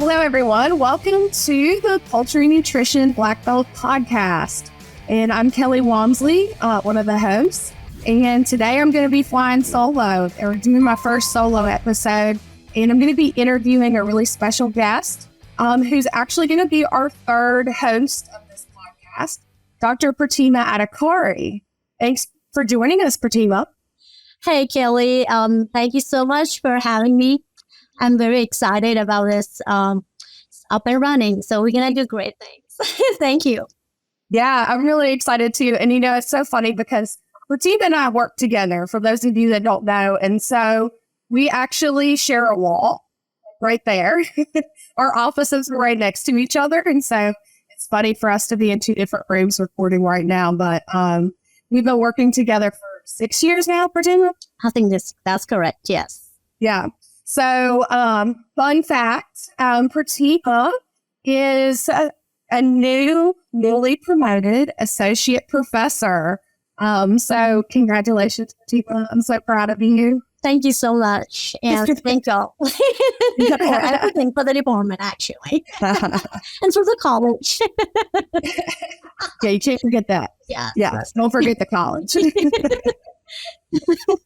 Hello, everyone. Welcome to the Poultry Nutrition Blackbelt Podcast. And I'm 𝗟𝗶𝘀𝘀𝘀𝘀, one of the hosts. And today I'm going to be flying solo, or doing my first solo episode. And I'm going to be interviewing a really special guest who's actually going to be our third host of this podcast, Dr. Pratima Adhikari. Thanks for joining us, Pratima. Hey, Kelly. Thank you so much for having me. I'm very excited about this up and running. So we're going to do great things. Thank you. Yeah, I'm really excited too. And, you know, it's so funny because Pratima and I work together, for those of you that don't know. And so we actually share a wall right there. Our offices are right next to each other. And so it's funny for us to be in two different rooms recording right now. But we've been working together for 6 years now, Pratima. I think that's correct. Yes. Yeah. So, fun fact, Pratima is a newly promoted associate professor. So congratulations, Pratima. I'm so proud of you. Thank you so much. And thank y'all for everything for the department, actually. And for the college. Yeah, you can't forget that. Yeah. Yes, don't forget the college.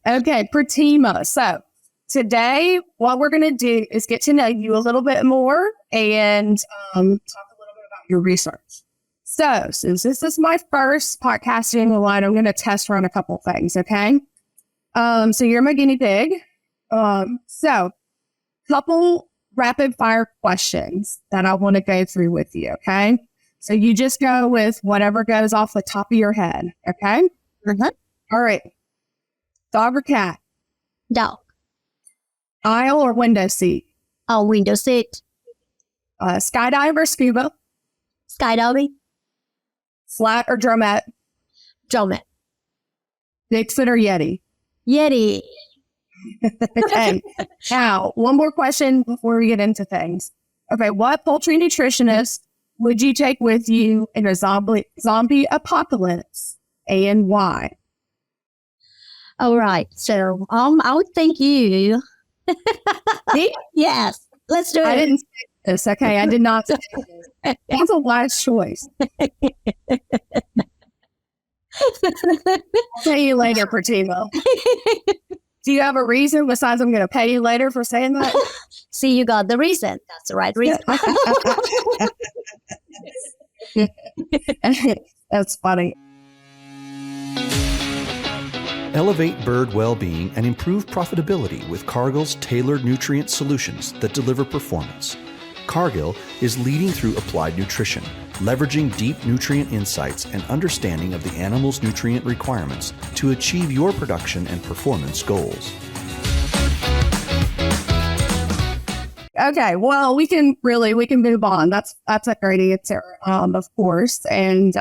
Okay, Pratima. So today, what we're going to do is get to know you a little bit more and talk a little bit about your research. So since this is my first podcasting line, I'm going to test run a couple things, okay? So you're my guinea pig. So couple rapid fire questions that I want to go through with you, okay? So you just go with whatever goes off the top of your head, okay? Mm-hmm. All right. Dog or cat? Dog. Aisle or window seat? Window seat. Skydive or scuba? Skydiving. Flat or drumette? Drumette. Bigfoot or Yeti? Yeti. Okay. Now, one more question before we get into things. Okay, what poultry nutritionist would you take with you in a zombie apocalypse, and why? All right. So, I would thank you. Yes. Let's do it. I didn't say this. Okay, I did not say this. That's a wise choice. I'll pay you later, Pratima. Do you have a reason besides I'm going to pay you later for saying that? See, you got the reason. That's the right reason. That's funny. Elevate bird well-being and improve profitability with Cargill's tailored nutrient solutions that deliver performance. Cargill is leading through applied nutrition, leveraging deep nutrient insights and understanding of the animal's nutrient requirements to achieve your production and performance goals. Okay, well, we can move on. That's a great answer, of course. And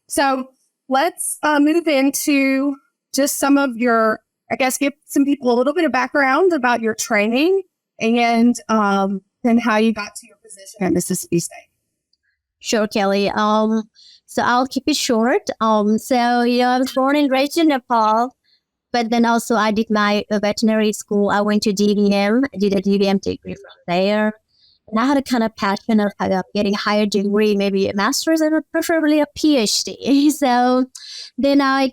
so let's move into just some of your, I guess, give some people a little bit of background about your training and how you got to your position at Mississippi State. Sure, Kelly. So I'll keep it short. I was born and raised in Nepal, but then also I did my veterinary school. I went to DVM, I did a DVM degree from there. And I had a kind of passion of getting a higher degree, maybe a master's and preferably a Ph.D. So then I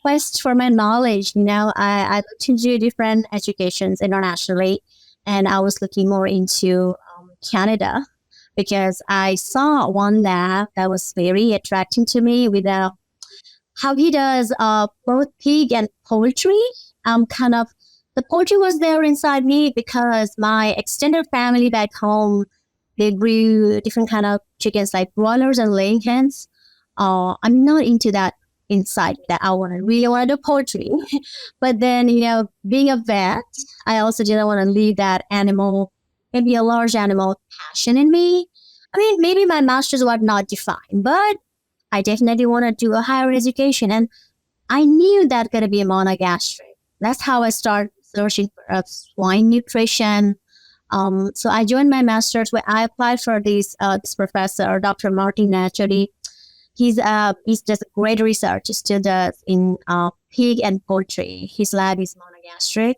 quest for my knowledge. I looked into different educations internationally, and I was looking more into Canada because I saw one lab that was very attracting to me with how he does both pig and poultry. The poultry was there inside me because my extended family back home, they grew different kind of chickens like broilers and laying hens. I'm not into that inside that I really want to do poultry. But then, being a vet, I also didn't want to leave that animal, maybe a large animal passion in me. I mean, maybe my masters were not defined, but I definitely want to do a higher education. And I knew that going to be monogastric. That's how I started searching for swine nutrition. So I joined my master's where I applied for this professor, Dr. 𝗪𝗀𝗀𝗀𝗀𝗀. He's just a great research student in pig and poultry. His lab is monogastric.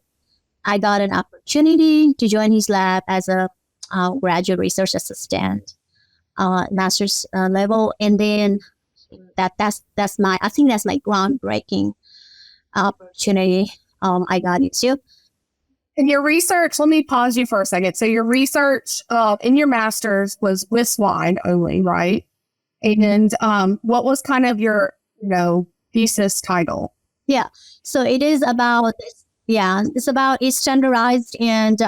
I got an opportunity to join his lab as a graduate research assistant, master's level, and then that's my groundbreaking opportunity I got into. And your research, let me pause you for a second. So your research in your master's was with swine only, right? And what was kind of your, thesis title? Yeah. So it is about, it's standardized and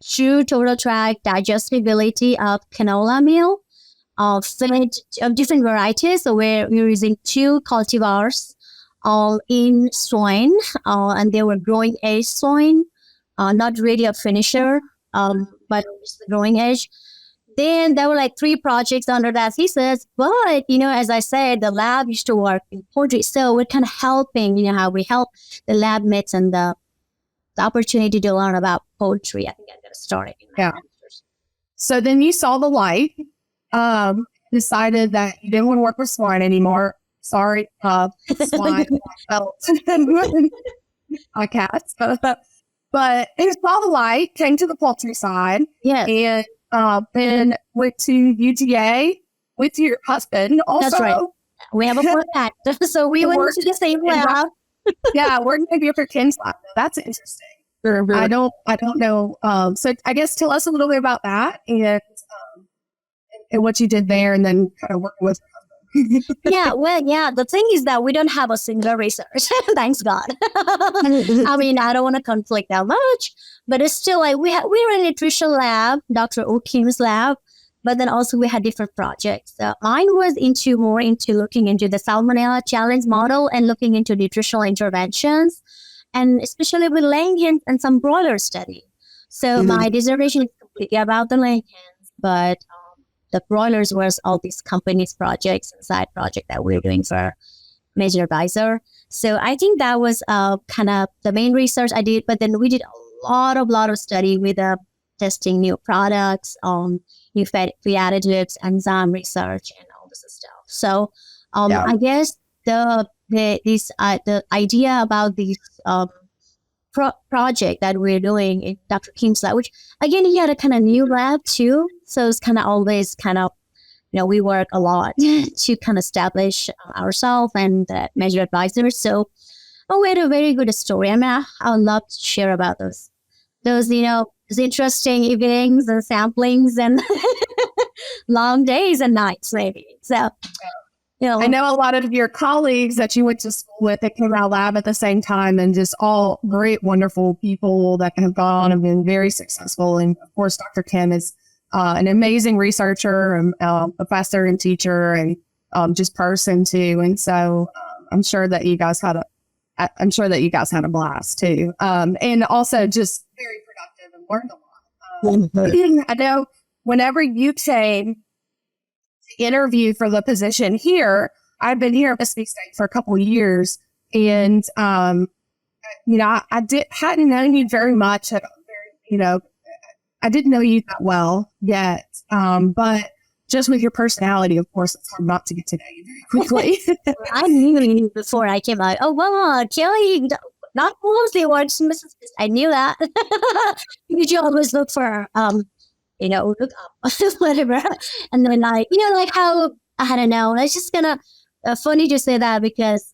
true total tract digestibility of canola meal fed of different varieties. So we're using 2 cultivars in swine, and they were growing age swine. Not really a finisher, but just the growing edge. Then there were like 3 projects under that thesis. But, as I said, the lab used to work in poultry. So we're kind of helping, how we help the lab mates and the opportunity to learn about poultry. I think I'm going to start it. So then you saw the light, decided that you didn't want to work with swine anymore. Sorry, swine, cats. But you saw the light, came to the poultry side, and then went to UGA with your husband also. That's right. We have a fourth actor, so we went to the same lab. We're going to be for Ken's lab. That's interesting. I don't know. So I guess tell us a little bit about that and what you did there, and then kind of work with. The thing is that we don't have a single research. Thanks God. I mean, I don't want to conflict that much, but it's still like we're in a nutrition lab, Dr. O'Kim's lab, but then also we had different projects. Mine was more into looking into the Salmonella challenge model and looking into nutritional interventions, and especially with laying hens and some broiler study. So my dissertation is completely about the laying hens, but the broilers was all these companies' projects and side project that we're doing for Major Advisor. So I think that was kind of the main research I did. But then we did a lot of study with testing new products, new feed additives, enzyme research, and all this stuff. So I guess the idea about this project that we're doing in Dr. Kim's lab, which again, he had a kind of new lab too. So it's kind of always we work a lot to kind of establish ourselves and the Major Advisors. So we had a very good story. I mean, I would love to share about those interesting evenings and samplings and long days and nights maybe. So, I know a lot of your colleagues that you went to school with that came out of lab at the same time, and just all great, wonderful people that have gone and been very successful. And of course, Dr. Kim is an amazing researcher and professor and teacher, and just person too. And so I'm sure that you guys had a blast too. And also just very productive and learned a lot. I know whenever you came to interview for the position here, I've been here at 𝗚𝗎 State for a couple of years, and I hadn't known you very much. I didn't know you that well yet, but just with your personality, of course, it's hard not to get to know you very quickly. I knew you before I came out. Oh, wow, Kelly, not closely watched Mrs. I knew that. Because you always look for, look up, whatever. And then how, I don't know, it's just funny to say that because,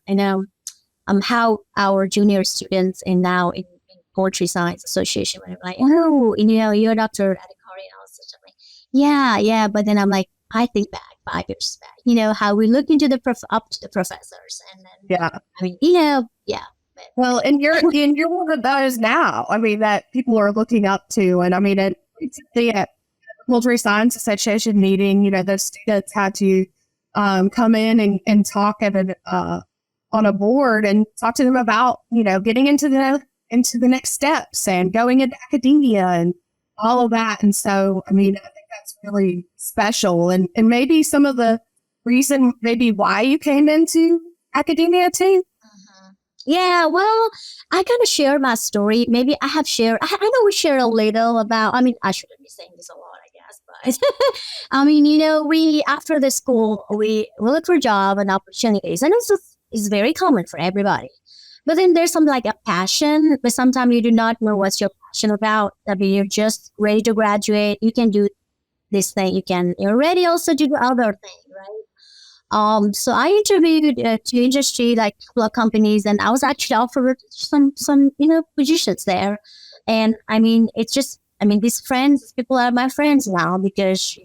how our junior students and now in Poultry Science Association, when I'm like, you're Dr. Adhikari, and I was such yeah. But then I'm like, I think back 5 years back, how we look into up to the professors, and then Well, and you're one of those now. I mean, that people are looking up to, and I mean, at Poultry Science Association meeting, those students had to come in and talk at on a board and talk to them about getting into the next steps and going into academia and all of that. And so, I mean, I think that's really special, and maybe some of the reason maybe why you came into academia too. Yeah, well, I kind of share my story. Maybe I have shared, I know we shared a little about, I mean, I shouldn't be saying this a lot, I guess, but I mean, we, after the school, we look for job and opportunities, and it's very common for everybody. But then there's some like a passion, but sometimes you do not know what's your passionate about. I mean, you're just ready to graduate. You can do this thing. You're ready also to do other thing, right? So I interviewed to industry, like a couple of companies, and I was actually offered some positions there. And I mean, these people are my friends now because,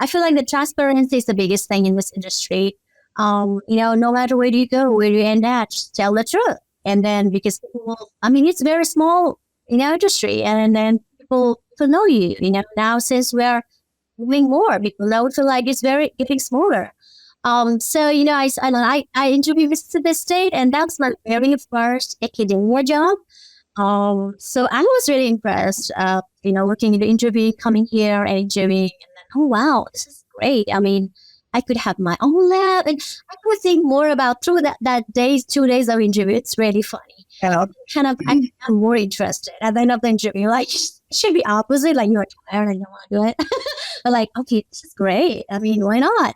I feel like the transparency is the biggest thing in this industry. No matter where you go, where you end at, just tell the truth. And then because it's very small, industry, and then people know you, now since we're moving more, people now feel like it's very getting smaller. So, I interviewed Mississippi State, and that's my very first academia job. So I was really impressed, looking at the interview, coming here and interviewing, and then, oh, wow, this is great. I mean, I could have my own lab, and I could think more about through that 2 days of interview. It's really funny. Yeah. I'm more interested at the end of the interview. Like, it should be opposite. Like, you're tired and you don't want to do it. But like, okay, this is great. I mean, why not?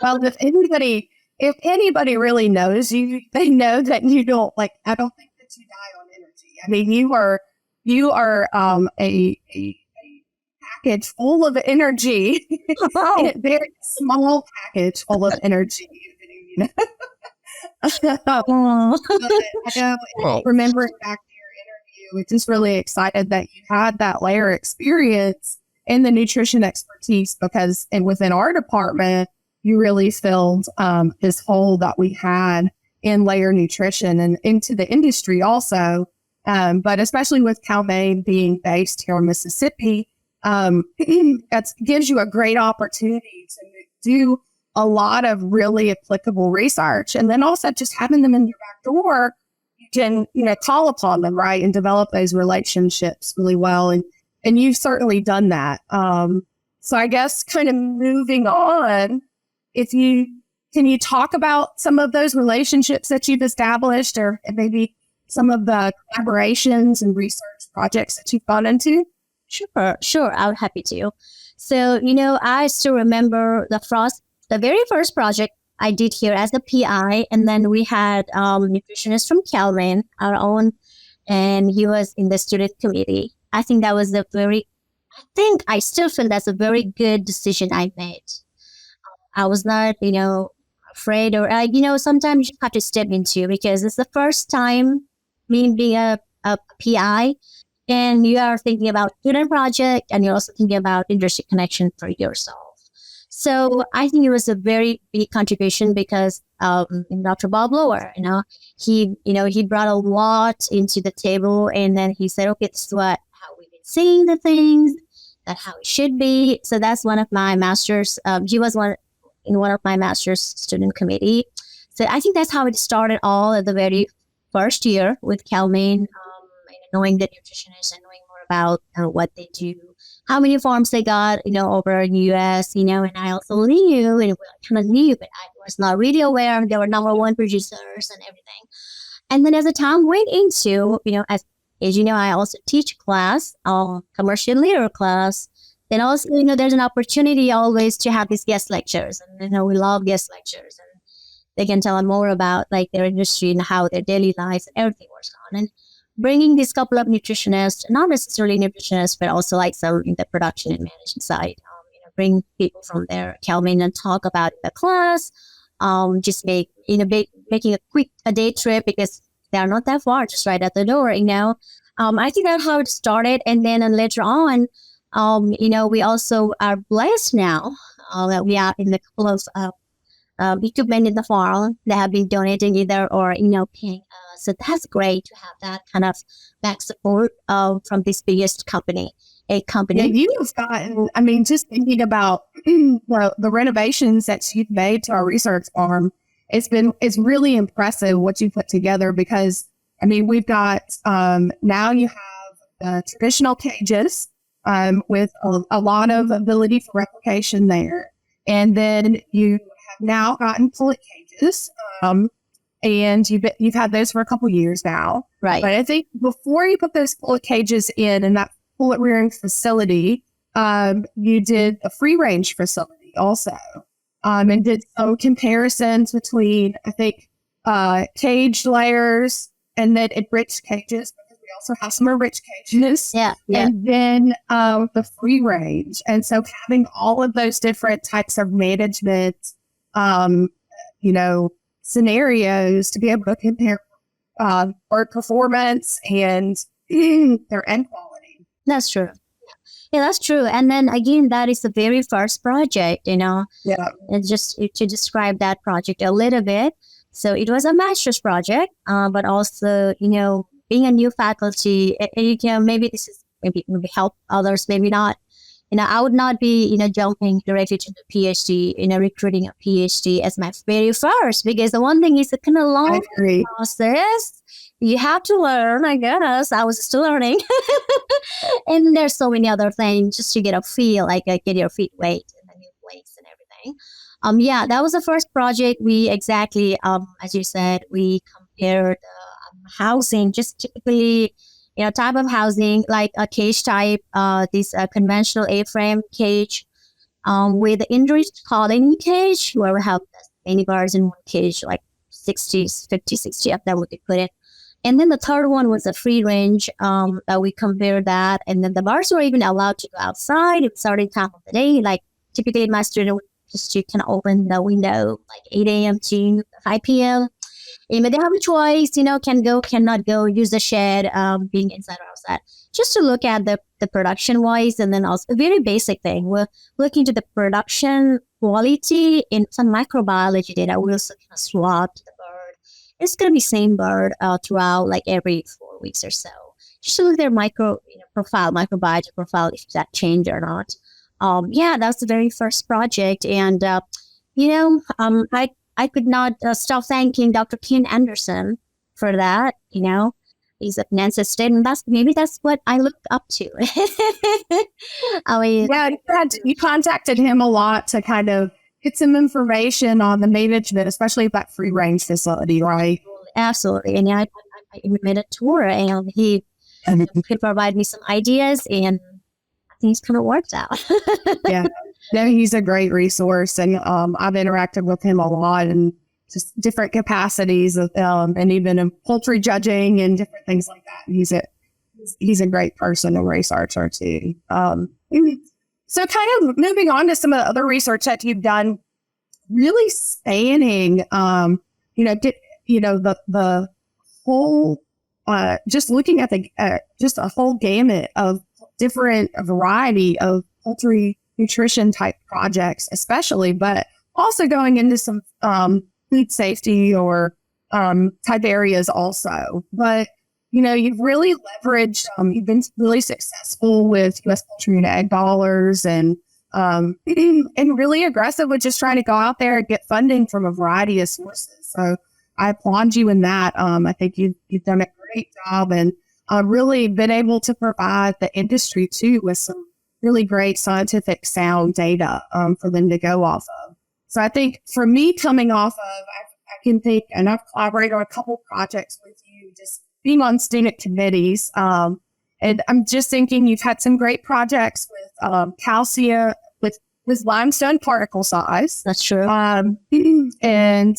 Well, if anybody really knows you, they know that you don't like. I don't think that you die on energy. I mean, you are a package full of energy. A very small package full of energy. Remembering back to your interview, we're just really excited that you had that layer experience in the nutrition expertise because, and within our department, you really filled this hole that we had in layer nutrition and into the industry also. But especially with 𝗟𝗃 being based here in Mississippi, it gives you a great opportunity to do a lot of really applicable research. And then also just having them in your back door, you can, call upon them, right, and develop those relationships really well. And you've certainly done that. So I guess kind of moving on, can you talk about some of those relationships that you've established or maybe some of the collaborations and research projects that you've gone into? Sure. I would happy to. So, I still remember the very first project I did here as a PI, and then we had nutritionist from 𝗟𝗃, our own, and he was in the student committee. I think that was I still feel that's a very good decision I made. I was not, afraid or, sometimes you have to step into because it's the first time me being a PI, and you are thinking about student project and you're also thinking about industry connection for yourself. So I think it was a very big contribution because Dr. 𝗵𝘀𝘀𝘀, he brought a lot into the table, and then he said, okay, this is how we've been seeing the things, that's how it should be. So that's one of my masters. He was in one of my master's student committee. So I think that's how it started all at the very first year with 𝗟𝗃, knowing the nutritionists and knowing more about what they do, how many farms they got, over in the U.S., and I also knew, and kind of knew, but I was not really aware they were number one producers and everything. And then as the time went into, as you know, I also teach class, commercial leader class. Then also, there's an opportunity always to have these guest lectures. And, we love guest lectures. And they can tell them more about, like, their industry and how their daily lives and everything works on. And bringing these couple of nutritionists, not necessarily nutritionists, but also, like, some in the production and management side, bring people from there, 𝗟𝗃, and talk about the class, just making a day trip because they're not that far, just right at the door, I think that's how it started. And then later on, we also are blessed now that we are in the couple of equipment in the farm that have been donating either or, paying us. So that's great to have that kind of back support from this biggest company. Yeah, you have gotten, just thinking about the renovations that you've made to our research farm, it's really impressive what you put together because, we've got, now you have traditional cages with a lot of ability for replication there. And then you have now gotten pullet cages, and you've had those for a couple years now. Right. But I think before you put those pullet cages in that pullet rearing facility, you did a free range facility also, and did some comparisons between, I think, cage layers and then enriched cages, because we also have some rich cages. Yeah. And then the free range. And so having all of those different types of management, scenarios to be able to compare bird performance and their end quality. That's true. Yeah, that's true. And then again, that is the very first project, Yeah. and just to describe that project a little bit. So it was a master's project, but also, being a new faculty, maybe this is maybe help others, maybe not. I would not be, jumping directly to the PhD, recruiting a PhD as my very first, because the one thing is a kind of long process. You have to learn, I guess. I was still learning. And there's so many other things just to get a feel, like get your feet wet in the new place and everything. That was the first project. We exactly, as you said, we compared housing, just typically, type of housing, like a cage type, this conventional A-frame cage, with the enriched colony cage, where we have many birds in one cage, like 50, 60 of them we could put in. And then the third one was a free range. We compared that. And then the birds were even allowed to go outside at certain time of the day. Like typically my student would just you can open the window like 8 a.m. to 5 p.m. And they have a choice, can go, cannot go, use the shed, being inside or outside. Just to look at the production wise, and then also a very basic thing. We're looking to the production quality in some microbiology data. We also kind of swab the bird. It's going to be same bird throughout like every 4 weeks or so. Just to look at their microbiology profile, if that changed or not. That's the very first project. And, I could not stop thanking Dr. Ken Anderson for that. He's at Nancy State, and that's what I looked up to. I mean, you contacted him a lot to kind of get some information on the management, especially that free range facility, right? Absolutely. And I made a tour, and he could provide me some ideas, and I think it's kind of worked out. Yeah. No, he's a great resource, and I've interacted with him a lot in just different capacities of, and even in poultry judging and different things like that. And he's a great person and researcher too. So kind of moving on to some of the other research that you've done, really spanning, the whole, just looking at just a whole gamut of a variety of poultry nutrition type projects, especially, but also going into some food safety or type areas also. But, you've really leveraged, you've been really successful with U.S. poultry and egg dollars, and really aggressive with just trying to go out there and get funding from a variety of sources. So I applaud you in that. I think you've done a great job, and really been able to provide the industry too with some really great scientific sound data for them to go off of. So I think for me coming off of, I can think, and I've collaborated on a couple projects with you, just being on student committees. And I'm just thinking you've had some great projects with calcium, with limestone particle size. That's true. And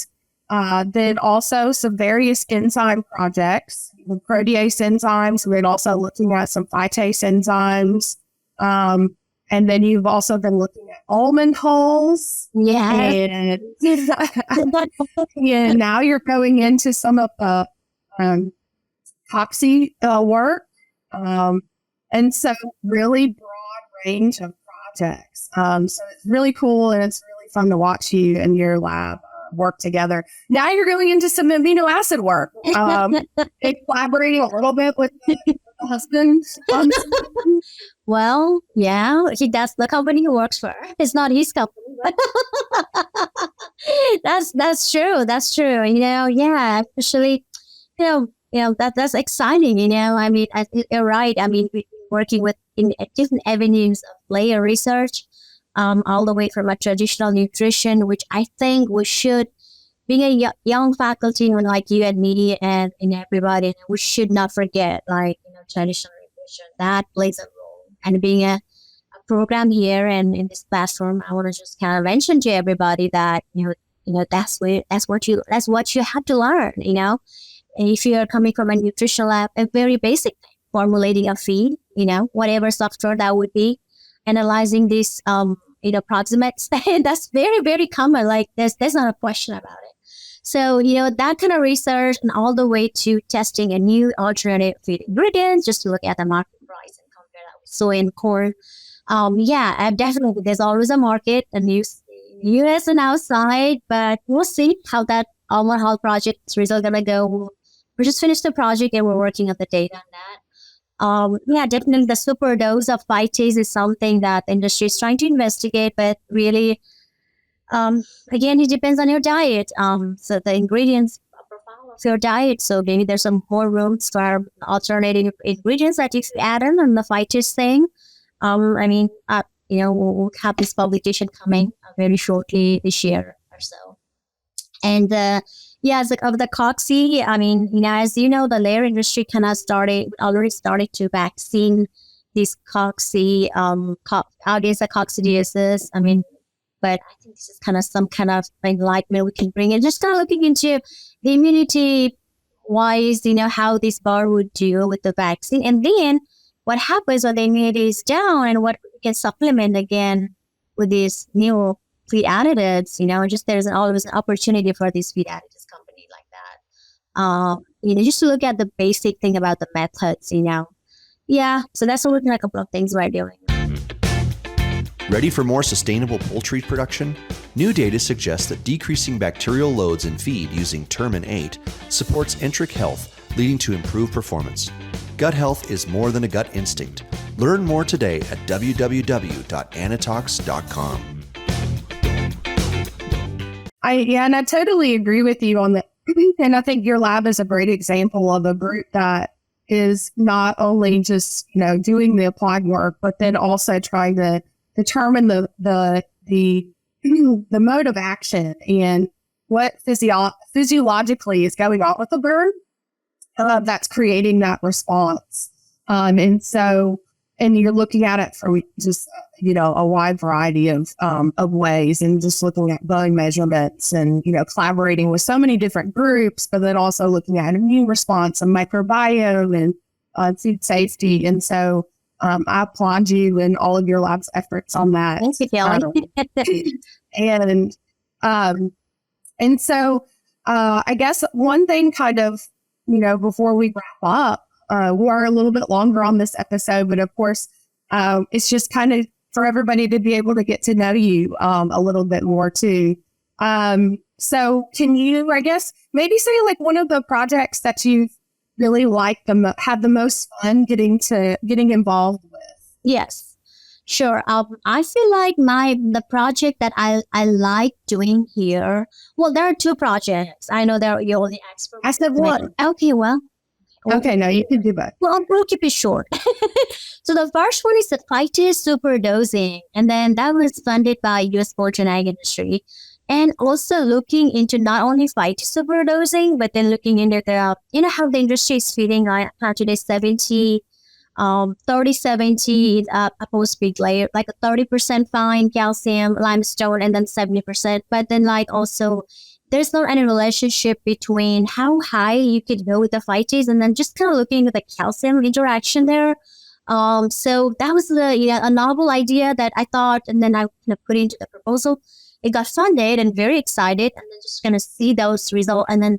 then also some various enzyme projects, with protease enzymes. We're also looking at some phytase enzymes. And then you've also been looking at almond hulls. Yeah. And now you're going into some of the 𝗪𝗪𝗀 work. And so really broad range of projects. So it's really cool, and it's really fun to watch you and your lab work together. Now you're going into some amino acid work. And collaborating a little bit with the husband. Well, yeah, that's the company he works for. It's not his company, but that's true. That's true. Especially, that's exciting. I mean, you're right. I mean, we're working with in different avenues of layer research, all the way from a traditional nutrition, which I think we should, being a young faculty like you and me and everybody, we should not forget, traditional nutrition. That plays a role. And being a program here and in this platform, I want to just kind of mention to everybody that, that's what you have to learn, if you're coming from a nutrition lab, a very basic thing, formulating a feed, whatever software that would be, analyzing these, approximates. That's very, very common. Like there's not a question about it. So, that kind of research and all the way to testing a new alternative feed ingredients, just to look at the market price and compare that with soy and corn. Definitely there's always a market in the US and outside, but we'll see how that Almond Health project is really going to go. We just finished the project and we're working on the data on that. Definitely the super dose of phytates is something that the industry is trying to investigate, but really, again, it depends on your diet. So the ingredients profile of your diet. So maybe there's some more room for alternative ingredients that you can add in the phytates thing. We'll have this publication coming very shortly this year or so. And it's like of the cocci, as you know, the layer industry already started to vaccine this cocci, coccidiosis. But I think this is kind of some kind of enlightenment we can bring in. Just kind of looking into the immunity wise, how this bird would deal with the vaccine. And then what happens when the immunity is down and what we can supplement again with these new feed additives, just there's always an opportunity for these feed additives company like that. Just to look at the basic thing about the methods, So that's a couple of things we're doing. Ready for more sustainable poultry production? New data suggests that decreasing bacterial loads in feed using 𝗟𝗏 supports enteric health, leading to improved performance. Gut health is more than a gut instinct. Learn more today at www.𝗟𝗏𝗀𝗀𝗃.com. And I totally agree with you on that. And I think your lab is a great example of a group that is not only just, doing the applied work, but then also trying to determine the mode of action and what physiologically is going on with the bird that's creating that response. And you're looking at it from just, a wide variety of ways, and just looking at bone measurements and, collaborating with so many different groups, but then also looking at immune response and microbiome and food safety. And so I applaud you and all of your lab's efforts on that. Thank you, Kelly. And so I guess one thing kind of, before we wrap up, we're a little bit longer on this episode, but of course, it's just kind of for everybody to be able to get to know you a little bit more too. So can you, I guess, maybe say like one of the projects that you really like had the most fun getting involved with? Yes, sure. I feel like the project that I like doing here. Well, there are two projects. I know you're only expert. I said one. Okay, well. Okay, no, you can do both. Well, we'll keep it short. So the first one is the phytase superdosing, and then that was funded by U.S. Poultry and Ag industry, and also looking into not only phytase superdosing, but then looking into the, how the industry is feeding today 30-70 is a post-peak layer, like a 30% fine calcium, limestone, and then 70%. But then also there's not any relationship between how high you could go with the phytase and then just kind of looking at the calcium interaction there. So that was a novel idea that I thought, and then I put into the proposal. It got funded and very excited, and then just going to see those results. And then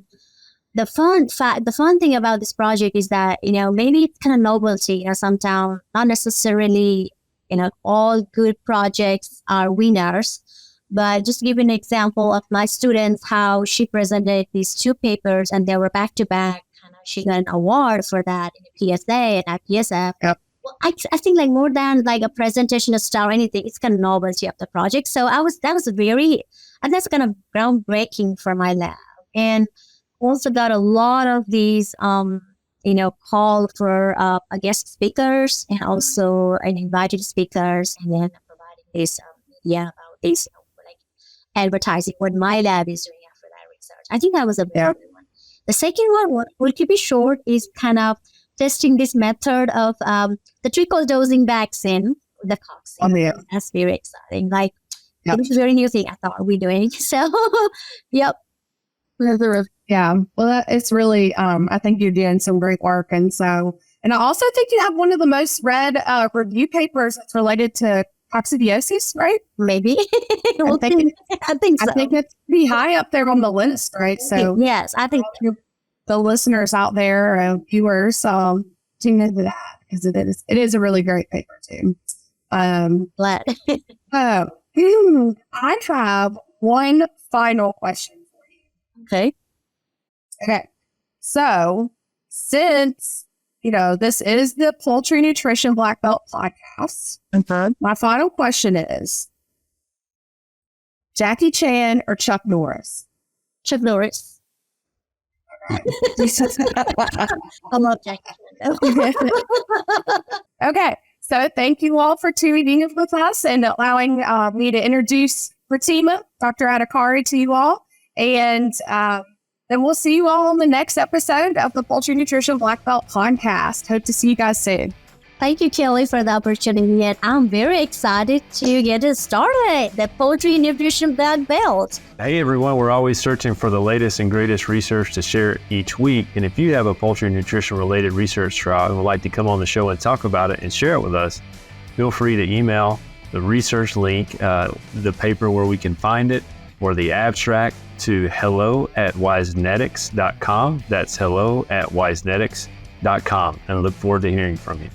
the fun thing about this project is that, maybe it's kind of novelty, sometimes not necessarily, all good projects are winners. But just to give an example of my students, how she presented these two papers and they were back to back. She got an award for that in the PSA and IPSF. Yep. Well, I think more than a presentation, a star or anything, it's kind of novelty of the project. So that's kind of groundbreaking for my lab. And also got a lot of these, call for guest speakers and also invited speakers, and then providing this about this advertising what my lab is doing after that research. I think that was a big one. The second one, we'll keep it short, is kind of testing this method of the trickle dosing vaccine with the cocci. Oh, yeah. That's very exciting. It's a very new thing I thought we're doing. So, yep. Yeah. Well, it's really, I think you're doing some great work. And I also think you have one of the most read review papers that's related to coccidiosis, right? Maybe. I think so. I think it's pretty high up there on the list, right? So yes, I think the listeners out there, viewers, tune into that because it is a really great paper too. Glad. I have one final question for you. Okay. So since, this is the Poultry Nutrition Blackbelt Podcast, my final question is, Jackie Chan or Chuck Norris? Chuck Norris. Okay. I love Jackie Chan. Okay. So thank you all for tuning in with us and allowing me to introduce Pratima, Dr. Adhikari, to you all. And then we'll see you all on the next episode of the Poultry Nutrition Blackbelt Podcast. Hope to see you guys soon. Thank you, Kelly, for the opportunity. And I'm very excited to get it started, the Poultry Nutrition Black Belt. Hey, everyone. We're always searching for the latest and greatest research to share each week. And if you have a poultry nutrition-related research trial and would like to come on the show and talk about it and share it with us, feel free to email the research link, the paper where we can find it, or the abstract to hello@𝗺𝗷ecie.com. That's hello@𝗺𝗷ecie.com. And I look forward to hearing from you.